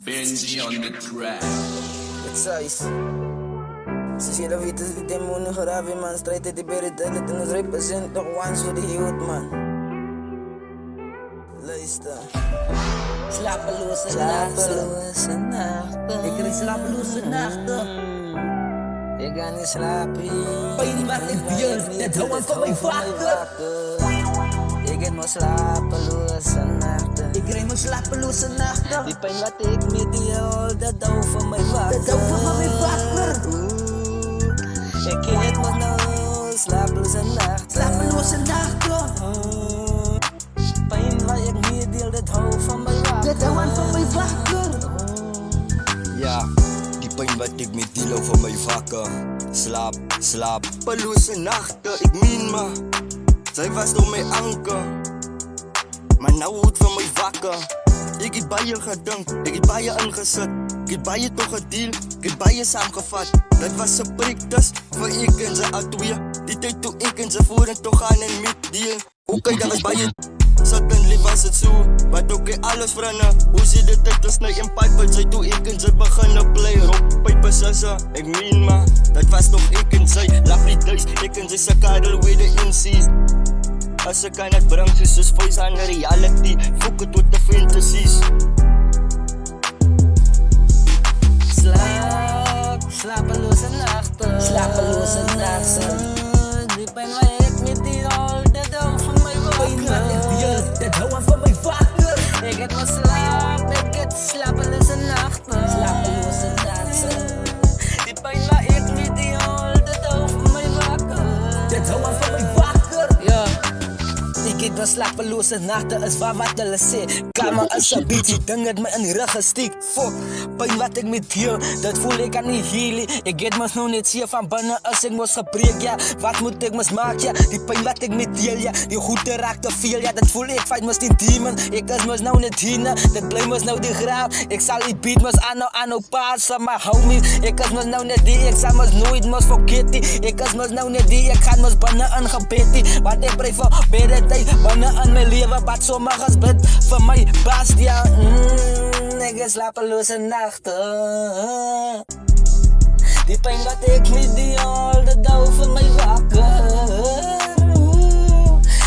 Benji on the track. Het size. Ze zien dat weten die demonen grave man. Strijd die berit en het represent nog once voor de youth man. Luister. Slapeloze nachten. Ik kreeg slapeloze nachten. Ik ga niet slapen. Pijn wat ik wil, dat hou ik van mijn wakker. Ik heb mijn slapeloze nachten. Ik kreeg mijn slapeloze nachten. Die pijn wat ik met die al, dat hou van mijn wakker. Dat hou van mijn wakker. Ik heb mijn nou slapeloze nachten. Slapeloze nachten. Pijn wat ik met die al, dat hou van mijn wakker. Dat hou ik van mijn wakker. Ja, die pijn wat ik met deal over mijn wakker. Slapeloze nachten, ik meen maar. Zij was door mijn anker. Maar nou houdt van mijn wakker. Ik heb bij je gedankt, ik heb bij je ingezet. Ik heb bij je toch gedeeld, ik heb bij je samengevat. Dat was een prik dus, voor ik en ze al twee. Die tijd toen ik en ze voeren toch aan en met deal. Oké, dat was bij je. Suddenly was het zo, maar ook alles veranderen. Hoe zit het uit als in pijpen? Zij toen ik en ze beginnen play. Rock, pijpen, sassen, ik meen maar. Dat was toch ik en zij, lovely days. Ik en zij, ze kadel with the insies. Als ze kan het brengen, ze is voice aan de reality. Fuck het with de fantasies. Slapeloze nachten. Slapeloze nachten. Die pijn waar ik met die al, dat hou van mijn Pijn wat ik wakker. wil, dat hou ik van mijn wakker. Ik heb mijn slaap, ik heb slapeloze nachten. Slapeloze nachten. Die pijn waar ik met die al, dat hou van mijn wakker. Dat hou ik van mijn wakker. Ja. Ik heb mijn slapeloze nachten, is waar wat hulle sê. Kamer is een beetje, ding het me in die rug gestiek. Fuck, pijn wat ik met heel, dat voel ik aan die healing. Ik het mos nou net zeer van binnen as ik mos gebreek, ja. Wat moet ik mos maak, ja. Die pijn wat ik met deel, ja. Die goede raakt te veel, ja. Dat voel ik fight mos die demon. Ik is mos nou net heen, dat blij mos nou die graaf. Ik zal die beat mos aan nou passen, maar homie. Ik is mos nou net die, ik zal mos nooit mos forget die. Ik is mos nou net die, ik ga mos binnen in gebed die. Want ik pray voor beter tijd binnen in mijn leven, wat sommiges bid voor my baas, ja. Ik heb slapeloze nachten. Die pijn wat ik met die al, dat hou van mij wakker.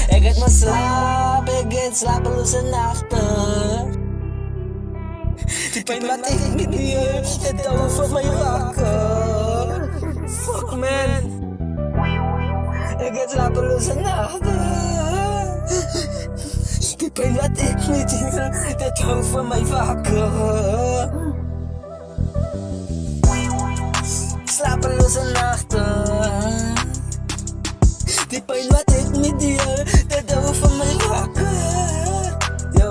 Ik heb mijn slaap, ik heb slapeloze nachten. Die pijn wat ik met die al, dat hou van mij wakker. Fuck man. Ik heb slapeloze nachten. Die pijn wat ik met die al, dat hou van mij wakker. Slapeloze nachten. Die pijn wat ik met die al, dat hou van mij wakker. Yo.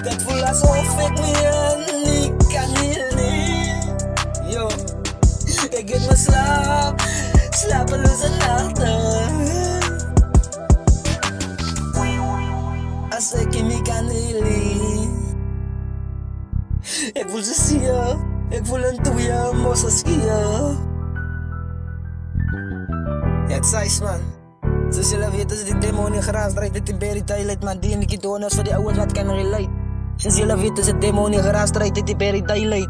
Dat voelt alsof ik meer niet kan healen. Yo. Ik heb mijn slapeloze nachten. Als ik niet kan healen. Ik voel ze zien. Ik voel een tweeën, mossen skiën. Ja, het is man. Zoals jullie weten is die demonie geraasd. Draait dit in Berry Thailand, man. Die en die donors voor die ouwens wat kan relate. Zoals jullie weten is het demonie geraasd. Draait dit in Berry Thailand.